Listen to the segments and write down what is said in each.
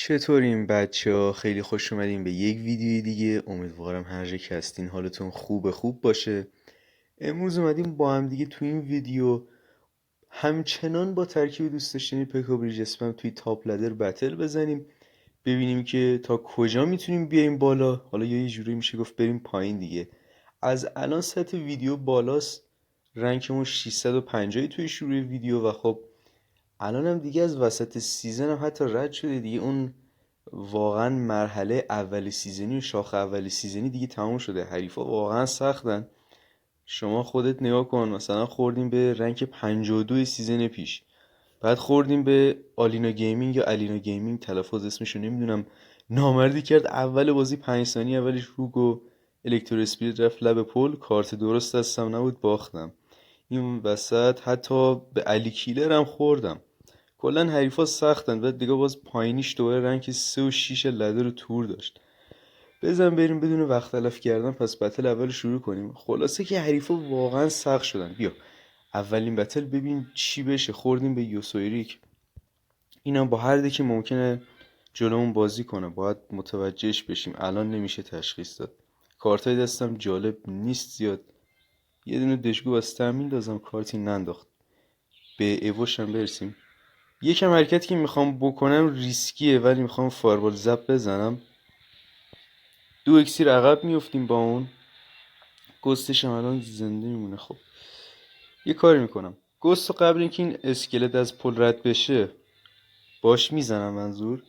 چطورین بچه؟ خیلی خوش اومدین به یک ویدیوی دیگه. امیدوارم هر جا که هستین حالتون خوب باشه. امروز اومدیم با هم دیگه تو این ویدیو همچنان با ترکیب دوست داشتنی پکا بریج اسپم توی تاپ لدر بتل بزنیم، ببینیم که تا کجا میتونیم بیایم بالا. حالا یا یه جوری میشه گفت بریم پایین دیگه. از الان سطح ویدیو بالاست، رنکمون 650 توی شروع ویدیو و خب الان هم دیگه از وسط سیزن هم حتی رد شده دیگه. اون واقعا مرحله اول سیزنی و شاخ اول سیزنی دیگه تموم شده. حریفا واقعا سختن. شما خودت نگاه کن، مثلا خوردیم به رنک 52 سیزن پیش، بعد خوردیم به آلینا گیمینگ یا الینا گیمینگ، تلفظ اسمشو نمیدونم، نامردی کرد اول بازی 5 ثانیه اولش روگ و الکترو اسپریت رفت لب پل، کارت درست دستم نبود باختم. این وسط حتی به علی کیلر هم خوردم. کلا حریفا سختن و دیگه باز پایینیش دوباره رنک 3 و 6 لده رو تور داشت. بزن بریم بدون وقت تلف کردن پس بتل اول شروع کنیم. خلاصه که حریفا واقعا سخت شدن. بیا اولین بتل ببین چی بشه. خوردیم به یوسویریک، اینم با هر دکی ممکنه جلومون بازی کنه، باید متوجهش بشیم. الان نمیشه تشخیص داد. کارتای دستم جالب نیست زیاد. یه دونه دشگو از تامین دازم، کارتی ننداخت. به ایووش هم برسیم. یکم حرکتی که میخوام بکنم ریسکیه ولی میخوام فایربال زب بزنم. 2 اکسیر عقب میفتیم با اون. گستش هم الان زنده میمونه. خب یه کاری میکنم، گست رو قبل اینکه این اسکلت از پل رد بشه باش میزنم، منظور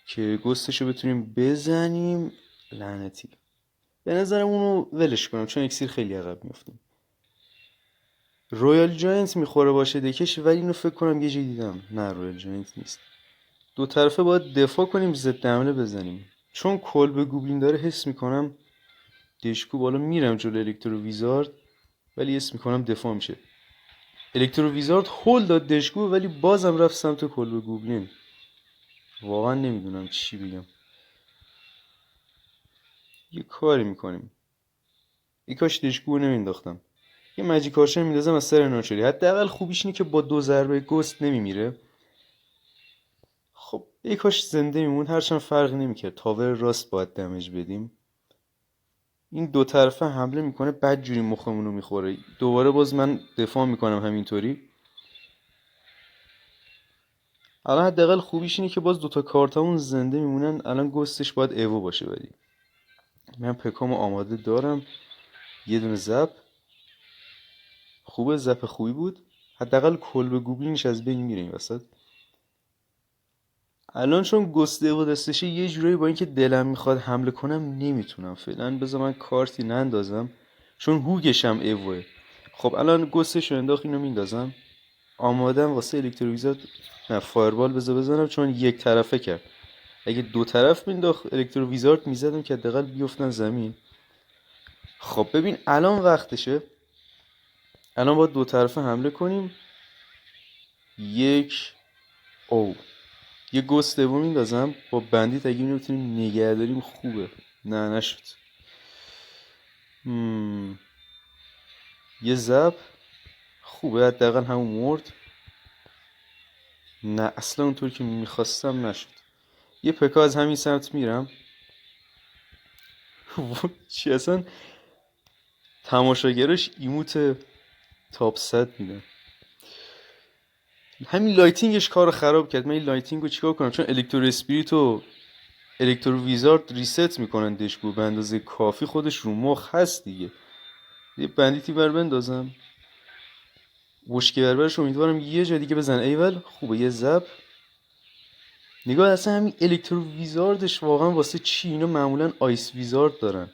که گستش رو بتونیم بزنیم. لعنتی به نظرم اونو ولش کنم چون اکسیر خیلی عقب میفتیم. رویال جاینت میخوره باشه دکش، ولی اینو فکر کنم یه جای دیدم. نه رویال جاینت نیست. دو طرفه باید دفاع کنیم، ضد حمله بزنیم. چون کلب گوبلین داره حس میکنم دشکو بالا میرم جلو الکترو ویزارد، ولی حس میکنم دفاع میشه. الکترو ویزارد هول داد دشکو ولی بازم رفت سمت کلب گوبلین. واقعا نمیدونم چی بگم. یه کاری میکنیم، یه کاش دشکو نمینداختم. یه مجیک آرشن میندازم از سر ناچاری. حداقل خوبیش اینه که با 2 ضربه گست نمیمیره. خب یه کاش زنده میمون، هرچند فرق نمیکرد. تاور راست باید دمج بدیم. این دو طرفه حمله میکنه بد جوری مخمون رو میخوره. دوباره باز من دفاع میکنم همینطوری. الان حداقل خوبیش اینه که باز دوتا کارتامون زنده میمونن. الان گستش باید ایوو باشه، ولی من پکامو آماده دارم. یه دونه زپ خوبه، زپ خوبی بود. حداقل کلب گوبلینش از بین میره این وسط. الان چون گست ایوو دستشه یه جورایی با اینکه دلم میخواد حمله کنم نمیتونم فعلا. بذار من کارتی نندازم چون هوگشم ایووه. خب الان گستش رو انداخت، اینو میندازم. آمادم واسه الکتروویزات. نه فایربال بذار بزنم چون یک طرفه کرد. اگه دو طرف مینداخت الکتروویزارد میزدم که حداقل بیفتن زمین. خب ببین الان وقتشه. الان باید دو طرفه حمله کنیم. یک او یه گست دوم میندازم با بندیت. اگه اینو بتونیم نگه داریم خوبه. نه نشد. یه زب خوبه، حداقل همون مرد. نه اصلا اونطور که میخواستم نشد. یه پکا از همین سمت میرم. چی اصلا تماشاگرش ایموت تاپ 100 میدن. همین لایتینگش کارو خراب کرد. من این لایتینگو چیکار کنم؟ چون الکترو اسپریت و الکترو ویزارد ریست میکنن دشگو به اندازه کافی. خودش رو مخ هست دیگه. یه بندیتی بر بندازم. بشکه بربرش امیدوارم یه جا دیگه بزن. ایول خوبه. یه زب نگاه، اصلا همین الکترو ویزاردش واقعا واسه چی؟ اینا معمولا آیس ویزارد دارن.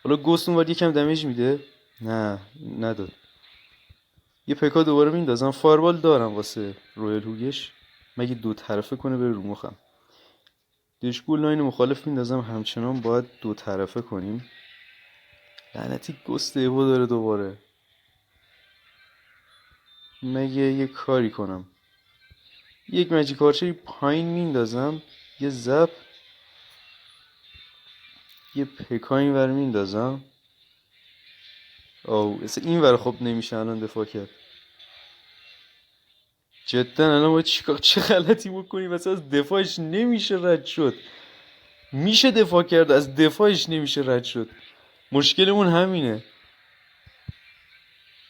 حالا گوست اونور یکم دمیج میده. نه نداد. یه پکا دوباره میندازم. فایربال دارم واسه رویال هوگش، مگه دو طرفه کنه بره رو مخم. دشگو لاین مخالف میندازم. همچنان باید دو طرفه کنیم. لعنتی گست ایو داره دوباره. مگه یه کاری کنم، یک مجیک آرچری پایین میندازم. یه زب یه پکا این ور میندازم. او این ور خب نمیشه الان دفاع کرد. جدا الان باید چیکار چه غلطی بکنی مثلا از دفاعش نمیشه رد شد. میشه دفاع کرد از دفاعش نمیشه رد شد. مشکلمون همینه.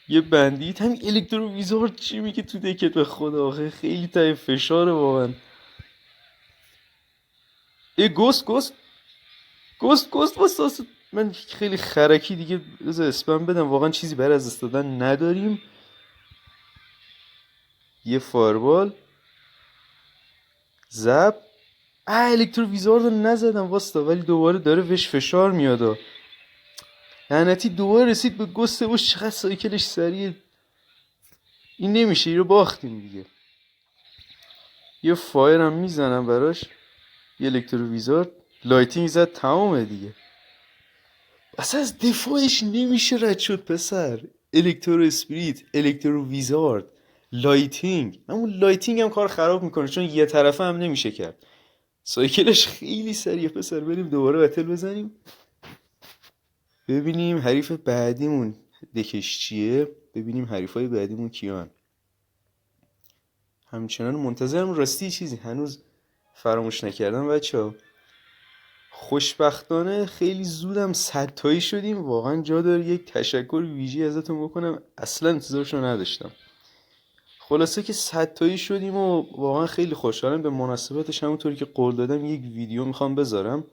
یه بندید همین الکترو ویزارد چی میگه تو دکت به خدا آخه خیلی تای فشاره واقعا. ای گست واسه من خیلی خرکی دیگه اسپم بدم واقعا چیزی برای از استادن نداریم. یه فایربال زب الکترو ویزارد رو نزدم واستا ولی دوباره داره وش فشار میادا. لعنتی دوباره رسید به گست اوش چقدر سایکلش سریع. این نمیشه این رو باختیم دیگه. یه فایر هم میزنم براش. یه الکترو ویزارد لایتینگ زد تمامه دیگه. اصلا از دفاعش نمیشه رد شد پسر. الکترو اسپریت الکترو ویزارد لایتینگ. همون لایتینگ هم کار خراب میکنه چون یه طرفه هم نمیشه کرد. سایکلش خیلی سریع پسر. بریم دوباره بتل بزنیم ببینیم حریف بعدیمون دکش چیه. ببینیم حریفای بعدیمون کیان. همچنان منتظرم راستی چیزی هنوز فراموش نکردم بچه‌ها. خوشبختانه خیلی زودم 100 تایی شدیم. واقعا جا داره یک تشکر ویژه ازتون بکنم. اصلا انتظارشو نداشتم. خلاصه که 100 تایی شدیم و واقعا خیلی خوشحالم. به مناسبتش همونطوری که قول دادم یک ویدیو میخوام بذارم.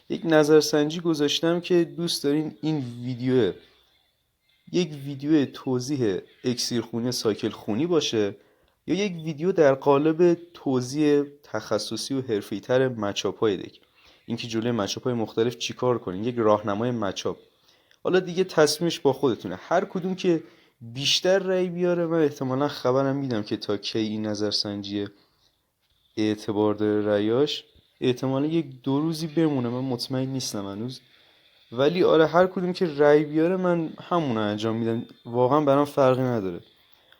یک نظرسنجی گذاشتم که دوست دارین این ویدیو یک ویدیو توضیح اکسیر خونی سایکل خونی باشه یا یک ویدیو در قالب توضیح تخصصی و حرفه‌ای تر مچاپ‌های دک. اینکه جلوی مچاپ‌های مختلف چیکار کنین. یک راهنمای مچاپ. حالا دیگه تصمیمش با خودتونه. هر کدوم که بیشتر رأی بیاره من احتمالا خبرم میدم که تا کی این نظرسنجی اعتبار داره رأیاش. احتمالا یک 2 روزی بمونه من مطمئن نیستم هنوز. ولی آره هر کدوم که رأی بیاره من همونو انجام میدم. واقعا برام فرقی نداره.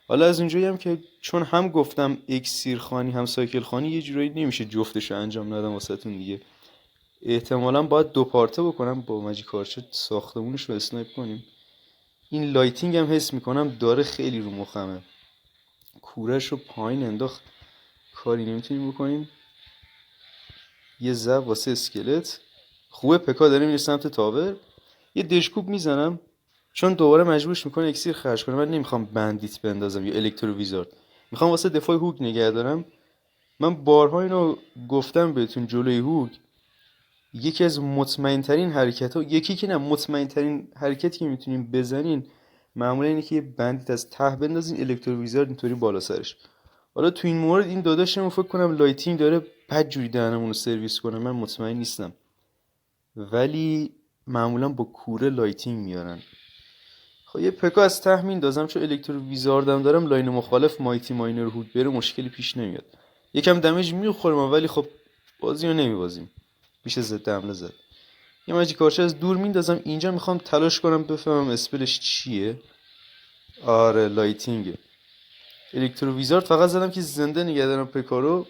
حالا از اونجایی هم که چون هم گفتم اکسیر خانی هم سایکل خانی یه جورایی نمیشه جفتشو انجام ندم واسهتون دیگه. احتمالا باید 2 پارته بکنم با ماجیک آرچر ساختمونش رو اسنایپ کنیم. این لایتینگ هم حس میکنم داره خیلی رو مخمه. کورش رو پایین انداخت کاری نمیتونیم بکنیم. یه زب واسه اسکلت خوبه. پکا داره میره سمت تاور. یه دشکوب میزنم چون دوباره مجبورش میکنه اکسیر خرج کنه. من نمیخوام بندیت بندازم یا الکترو ویزارد. میخوام واسه دفاع هوک نگه دارم. من بارها اینو گفتم بهتون جلوی هوک یکی از مطمئن ترین حرکت ها یکی که نه مطمئن ترین حرکتی که میتونیم بزنین معمولا اینه که یه بندیت از ته بندازین الکترو ویزارد اینطوری بالا سرش. حالا تو این مورد این داداشمون فکر کنم لایتینگ داره بد جوری دهنمون رو سرویس کنه. من مطمئن نیستم ولی معمولا با کوره لایتینگ میارن. خب یه پکا از ته میندازم چون الکترو ویزاردم دارم. لاین مخالف مایتی ماینر هود بره مشکلی پیش نمیاد. یکم دمیج میخوریم ولی خب بازی رو نمیبازیم. میشه ضد حمله زد. یه ماجیک آرچر از دور میندازم. اینجا میخوام تلاش کنم بفهمم اسپلش چیه. آره لایتینگه. الکترو ویزارد فقط زدم که زنده نگه دارم پکا رو.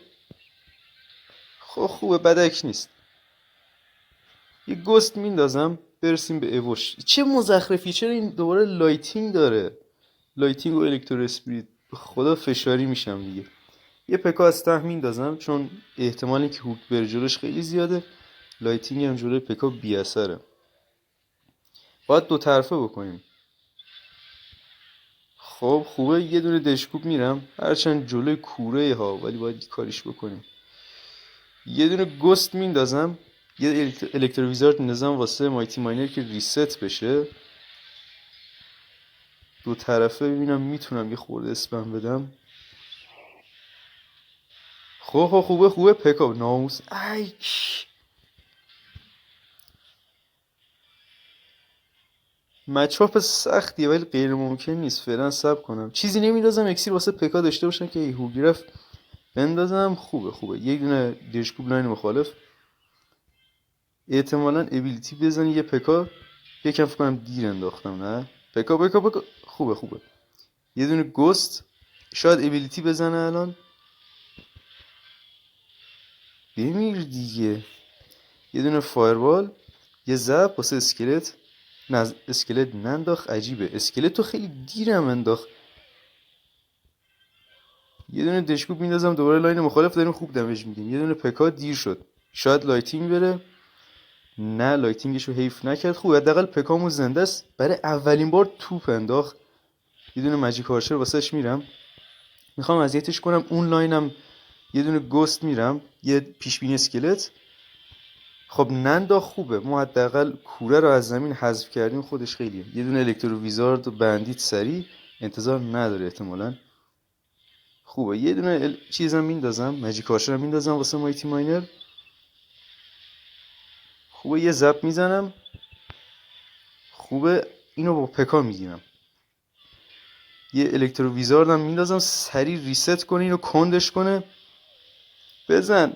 خب خوبه بدک نیست. یه گست میندازم برسیم به اوش. چه مزخرفی. چرا این دوباره لایتینگ داره. لایتینگ و الکترو اسپریت خدا فشاری میشم دیگه. یه پکا از ته میندازم چون احتمالی که هوک بر جلوش خیلی زیاده. لایتینگ هم جلوی پکا بی اثره. باید 2 طرفه بکنیم. خب خوبه. یه دونه دشکوب میرم هرچند جلوی کوره ها ولی باید کاریش بکنیم. یه دونه گست میندازم. یه الکترو ویزارد میندازم واسه مایتی ماینر که ریست بشه. 2 طرفه ببینم میتونم یه خورده اسپم بدم. خب خوبه پکا ناموس. ای مچاپ سختیه ولی غیر ممکن نیست. فعلا صبر کنم. چیزی نمیندازم اکسیر واسه پکا داشته باشم که هوگی رفت بندازم. خوبه. یک دونه دشکوب لاین مخالف. احتمالاً ابیلیتی بزنی یه پکا. یکم فکر کنم دیر انداختم نه. پکا خوبه. یه دونه گست شاید ابیلیتی بزنه الان. بمیر دیگه. یه دونه فایربال. یه زب واسه اسکلت. نه اسکلت ننداخت. عجیبه اسکلت تو خیلی دیرم انداخت. یه دونه دشکوب میندازم دوباره لاین مخالف داریم خوب دمج میدیم. یه دونه پکا دیر شد، شاید لایتینگ بره. نه لایتینگشو حیف نکرد. خوب حداقل پکامون زنده است. برای اولین بار توپ انداخت. یه دونه ماجیک آرچر واسش میرم، میخوام اذیتش کنم. اون لاینم یه دونه گست میرم، یه پیش بینی اسکلت. خب نندا خوبه، ما حداقل کوره رو از زمین حذف کردیم، خودش خیلیه. یه دونه الکترو ویزارد و بندیت سری انتظار نداره احتمالاً. خوبه. یه دونه چیزم میندازم، ماجیک آرچر هم میندازم واسه مایتی ماینر. خوبه یه زپ میزنم. خوبه اینو با پکا میگیرم. یه الکترو ویزارد هم میندازم سری ریست کنه اینو کندش کنه. بزن.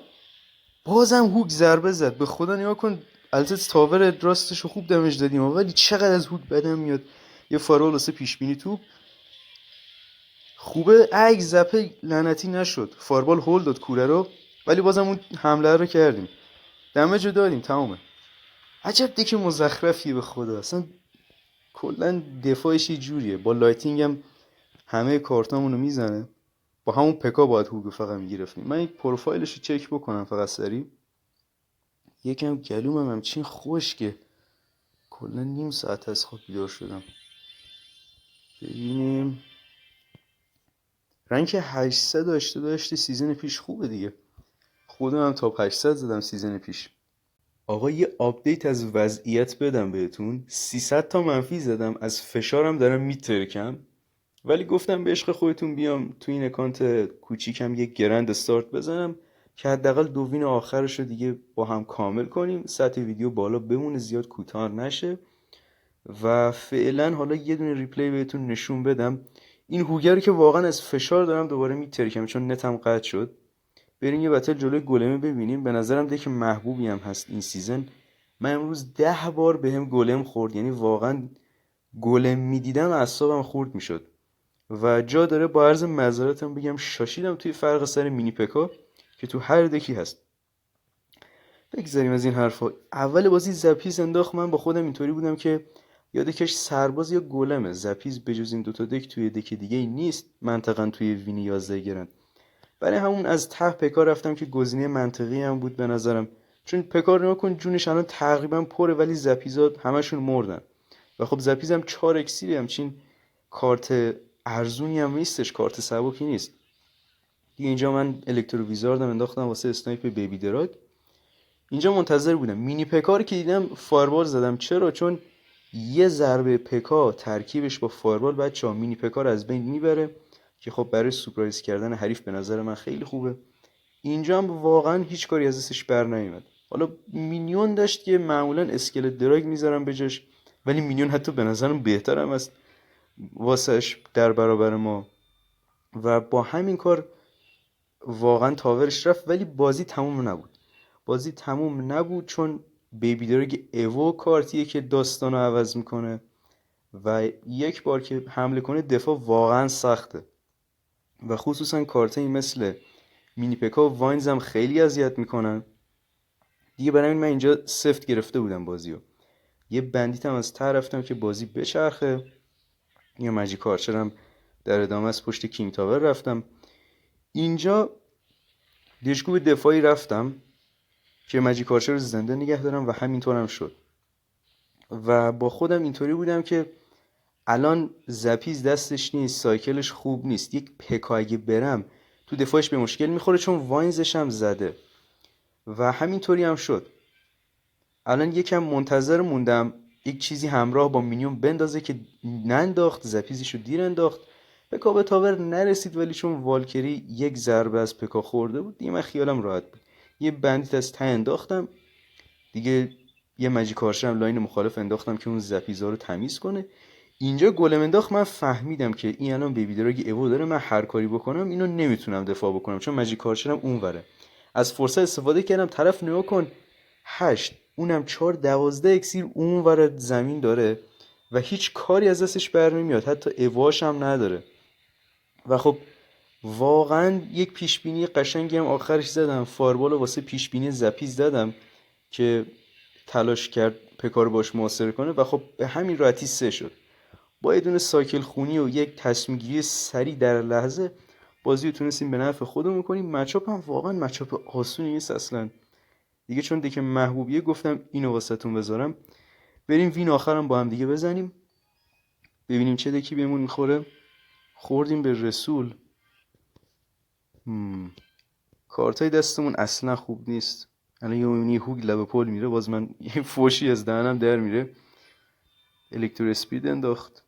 بازم هوک ضربه زد. به خدا نگاه کن، البته تاور راستشو خوب دمج دادیم ولی چقدر از هوک بدم میاد. یه فارول واسه پیش بینی توپ. خوبه. اگ زپه لعنتی نشد، فاربال هول داد کوره رو، ولی بازم اون حمله رو کردیم، دمج رو دادیم، تمامه. عجب دک مزخرفیه به خدا. اصلا کلا دفاعش یه جوریه، با لایتینگ هم همه کارتامونو میزنه. با همون پکا باید هوگو فقط میگرفتیم. من این پروفایلش رو چک بکنم فقط سری. یکم گلومم همچین خشکه، کلا نیم ساعت از خواب بیدار شدم. ببینیم رنک 800 داشته سیزن پیش. خوبه دیگه، خودم هم تا 800 زدم سیزن پیش. آقا یه آپدیت از وضعیت بدم بهتون. 300 تا منفی زدم، از فشارم دارم میترکم، ولی گفتم به عشق خودتون بیام تو این اکانت کوچیکم یک گرند استارت بزنم که حداقل دو وین آخرش رو دیگه با هم کامل کنیم، سطح ویدیو بالا بمونه، زیاد کوتاه نشه. و فعلا حالا یه دونه ریپلی بهتون نشون بدم. این هوگر که واقعا از فشار دارم دوباره میترکم چون نتم قطع شد. بریم یه بتل جلوی گلمه ببینیم. به نظرم دک محبوبی هم هست این سیزن. من امروز 10 بار بهم گلم خورد، یعنی واقعا گلم میدیدم اعصابم خورد میشد. و جا داره با عرض معذرتم بگم شاشیدم توی فرق سر مینی پکا که تو هر دکی هست. بگذاریم از این حرفا. اول بازی زپیز انداخت، من با خودم اینطوری بودم که یا دکش سرباز یا گلمه. زپیز بجز این دوتا دک توی دک دیگه ای نیست منطقا توی وینی 11 گرن. برای همون از ته پکا رفتم که گزینه منطقی هم بود به نظرم، چون پکا رو نکن جونش الان تقریبا پره ولی زپیزا همشون مردن. و خب زپیز هم 4 اکسیری، همچین کارت ارزونی هم نیستش، کارت سبکی نیست دیگه. اینجا من الکترو ویزاردم انداختم واسه اسنایپ بیبی دراگ. اینجا منتظر بودم مینی پکا رو که دیدم فایربال زدم. چرا؟ چون یه ضربه پکا ترکیبش با فایربال بچه‌ها مینی پکا رو از بین میبره که خب برای سورپرایز کردن حریف به نظر من خیلی خوبه. اینجا هم واقعا هیچ کاری از دستش بر نیومد. حالا مینیون داشت که معمولا اسکلت دراگ میذارم بجاش، ولی مینیون حتی به نظرم بهترم است واسش در برابر ما. و با همین کار واقعا تاورش رفت. ولی بازی تموم نبود. بازی تموم نبود چون بیبی دراگ ایو کارتیه که داستانو عوض میکنه و یک بار که حمله کنه دفاع واقعا سخته. و خصوصا کارتایی مثل مینی پکا و واینز هم خیلی اذیت میکنن دیگه. برای همین من اینجا سفت گرفته بودم بازیو. یه بندیت هم از ته رفتم که بازی بچرخه. یه ماجیک آرچر هم در ادامه از پشت کینگ تاور رفتم. اینجا دشکوب دفاعی رفتم که ماجیک آرچر رو زنده نگه دارم و همینطور هم شد. و با خودم اینطوری بودم که الان زپیز دستش نیست، سایکلش خوب نیست، یک پکا اگه برم تو دفاعش به مشکل میخوره چون واینزش هم زده. و همینطوری هم شد. الان یکم منتظر موندم یک چیزی همراه با مینیون بندازه که ننداخت. زپیزشو دیر انداخت. پکا به تاور نرسید ولی چون والکری یک ضربه از پکا خورده بود دیگه من خیالم راحت بود. یه بندیت از ته انداختم دیگه. یه ماجیک آرچر هم لاین مخالف انداختم که اون زپیزا رو تمیز کنه. اینجا گلم انداخت. من فهمیدم که این الان بیبی دراگ ایو داره، من هر کاری بکنم اینو نمیتونم دفاع بکنم چون ماجیک آرچرم اونوره. از فرصت استفاده کردم. طرف نگاه کن 8 اونم 4 12 اکسیر اونور زمین داره و هیچ کاری از دستش بر نمیاد، حتی ایواش هم نداره. و خب واقعا یک پیشبینی قشنگی هم آخرش زدم. فاربال واسه پیشبینی زپیز زدم که تلاش کرد پکار باش محاصره کنه و خب به همین راحتی 3 شد. با یه دونه سایکل خونی و یک تصمیم گیری سریع در لحظه بازی رو تونستیم به نفع خودمون کنیم. مچاپ هم واقعا مچاپ آسونی نیست اصلا دیگه، چون دیگه محبوبیه گفتم اینو واسهتون بذارم. بریم وین آخرم با هم دیگه بزنیم ببینیم چه دکی بهمون میخوره. خوردیم به رسول. کارتای دستمون اصلا خوب نیست. الان یه میبینی هوگ لب پل میره، باز من یه فوشی از دهنم در میره. الکترو اسپید انداخت.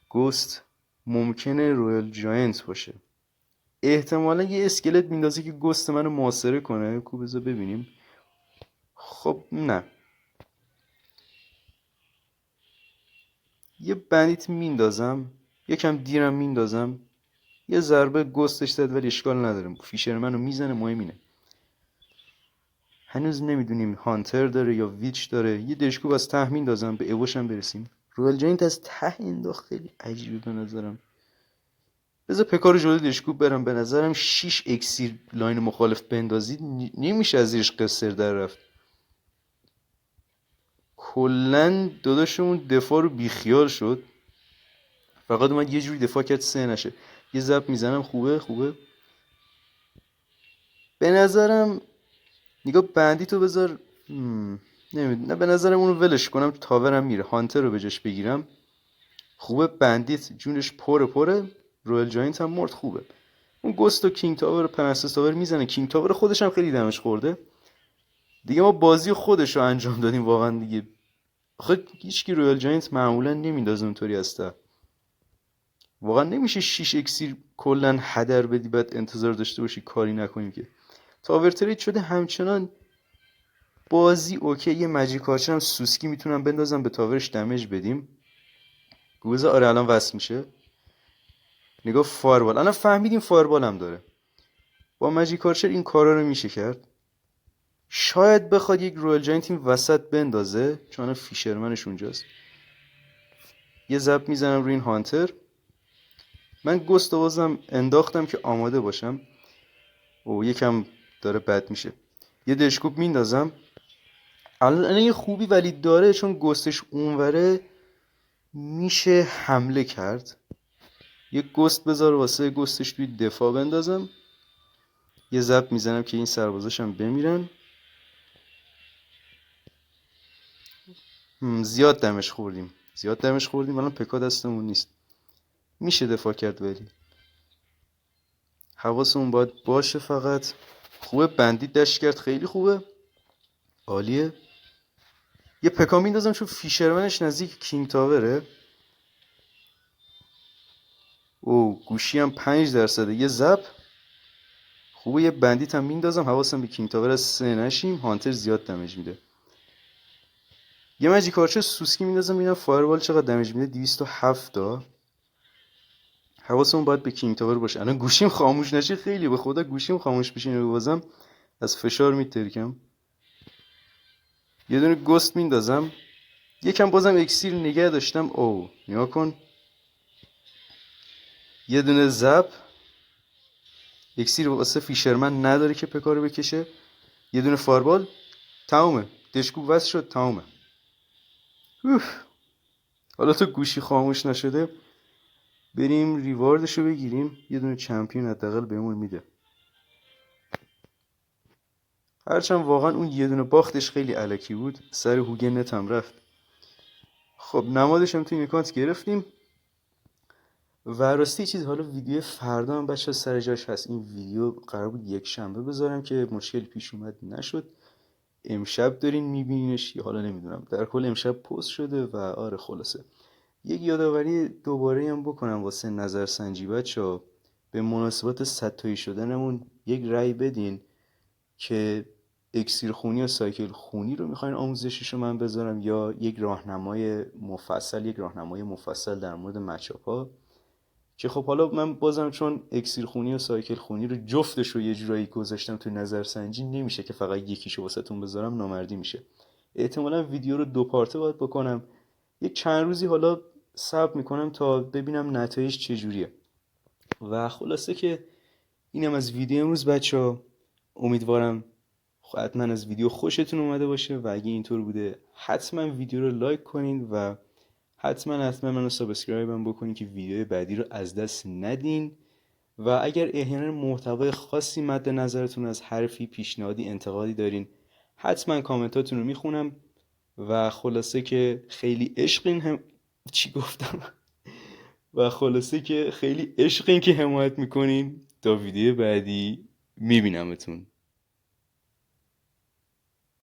گوست ممکنه رویال جاینت باشه، احتمالا یه اسکلت میندازه که گوست منو محاصره کنه. بذار ببینیم. خب نه، یه بندیت میندازم، یکم دیرم میندازم، یه ضربه گستش زد ولی اشکال نداره، فیشر منو میزنه. مهم اینه هنوز نمیدونیم هانتر داره یا ویچ داره. یه دشکوب از ته میندازم، به اوش هم برسیم. رویال جاینت از ته انداخت، خیلی عجیبه به نظرم. بذار پکارو جلوی دشکوب برم. به نظرم 6 اکسیر لاین مخالف بندازید نمیشه از زیرش قصر در رفت. کلن داداشمون دفاع رو بیخیال شد، فقط اومد یه جوری دفاع کرد سه نشه. یه زب میزنم. خوبه به نظرم. نگاه بندی تو بذار. نه به نظرم اونو ولش کنم، تاورم میره. هانتر رو به جاش بگیرم. خوبه بندیت جونش پره. رویال جاینت هم مرد. خوبه اون گوست و کینگ تاور و پرنسس تاور میزنه. کینگ تاور خودش هم خیلی دمش خورده دیگه. ما بازی خودش رو انجام دادیم واقعا دیگه. آخه هیچکی رویال جاینت معمولا نمیندازه اونطوری هسته. واقعا نمیشه 6 اکسیر کلا هدر بدی بعد انتظار داشته باشی کاری نکنیم که. تاور ترید شده همچنان بازی اوکی. یه ماجیک آرچر هم سوسکی میتونم بندازم به تاورش دمیج بدیم. گوزه آره الان وصل میشه. نگاه فایربال، الان فهمیدیم فایربال هم داره. با ماجیک آرچر این کارا رو میشه کرد. شاید بخواد یک رویال جاینت این وسط بندازه چون فیشرمنش اونجاست. یه زب میزنم روی این هانتر. من گست بازم انداختم که آماده باشم. او یکم داره بد میشه. یه دشکوب میندازم. الان یه خوبی ولی داره چون گستش اونوره میشه حمله کرد. یه گست بذار واسه گستش توی دفاع بندازم. یه زب میزنم که این سربازاشم بمیرن. زیاد دمش خوردیم. الان پکا دستمون نیست، میشه دفاع کرد ولی حواسمون باید باشه. فقط خوبه بندیت دشت کرد، خیلی خوبه، عالیه. یه پکا میندازم چون فیشرمنش نزدیک کینگ تاوره. او گوشی هم 5%. یه زب خوبه. یه بندیت هم میندازم، حواسم به کینگ تاور از 3 نشیم. هانتر زیاد دمیج میده. یه ماجیک آرچر سوسکی میندازم ببینم فایربال چقدر دمیج میده. 207 تا. حواسمون باید به کینگ تاور باشه. الان گوشیم خاموش نشه خیلی به خدا گوشیم خاموش بشه اینو بازم از فشار میترکم. یه دونه گست میندازم. یکم بازم اکسیر نگه داشتم. او نیا کن. یه دونه زب. اکسیر واسه فیشرمن نداره که پکارو بکشه. یه دونه فایربال. تمومه. دشکوب وصل شد. تمومه. حالا تو گوشی خاموش نشده بریم ریواردشو بگیریم. یه دونه چمپیون حداقل بهمون میده. هرچند واقعا اون یه دونه باختش خیلی الکی بود، سر هوگه نتم رفت. خب نمادش هم توی این اکانت گرفتیم. و راستی چیز، حالا ویدیو فردا هم بچه سر جاش هست. این ویدیو قرار بود یک شنبه بذارم که مشکل پیش اومد نشد. امشب دارین میبینینش یا حالا نمیدونم، در کل امشب پست شده. و آره خلاصه یک یادآوری دوباره هم بکنم واسه نظرسنجی بچه‌ها. به مناسبت 100 تایی شدنمون یک رأی بدین که اکسیر خونی یا سایکل خونی رو میخواین آموزشش رو من بذارم یا یک راهنمای مفصل در مورد مچاپا. که خب حالا من بازم چون اکسیر خونی و سایکل خونی رو جفتش رو یه جورایی گذاشتم تو نظرسنجی، نمیشه که فقط یکیشو واسهتون بذارم، نامردی میشه. احتمالا ویدیو رو 2 پارته باید بکنم. یک چند روزی حالا صبر میکنم تا ببینم نتایج چجوریه. و خلاصه که اینم از ویدیو امروز بچه‌ها. امیدوارم حتما از ویدیو خوشتون اومده باشه و اگه اینطور بوده حتما ویدیو رو لایک کنین و حتما منو سابسکرایب هم بکنین که ویدیو بعدی رو از دست ندین. و اگر احیانا محتوای خاصی مد نظرتون از حرفی، پیشنهادی، انتقادی دارین، حتما کامنتاتون رو میخونم. و خلاصه که خیلی عشقین هم چی گفتم و خلاصه که خیلی عشقین که حمایت میکنین. تا ویدیو بعدی میبینمتون.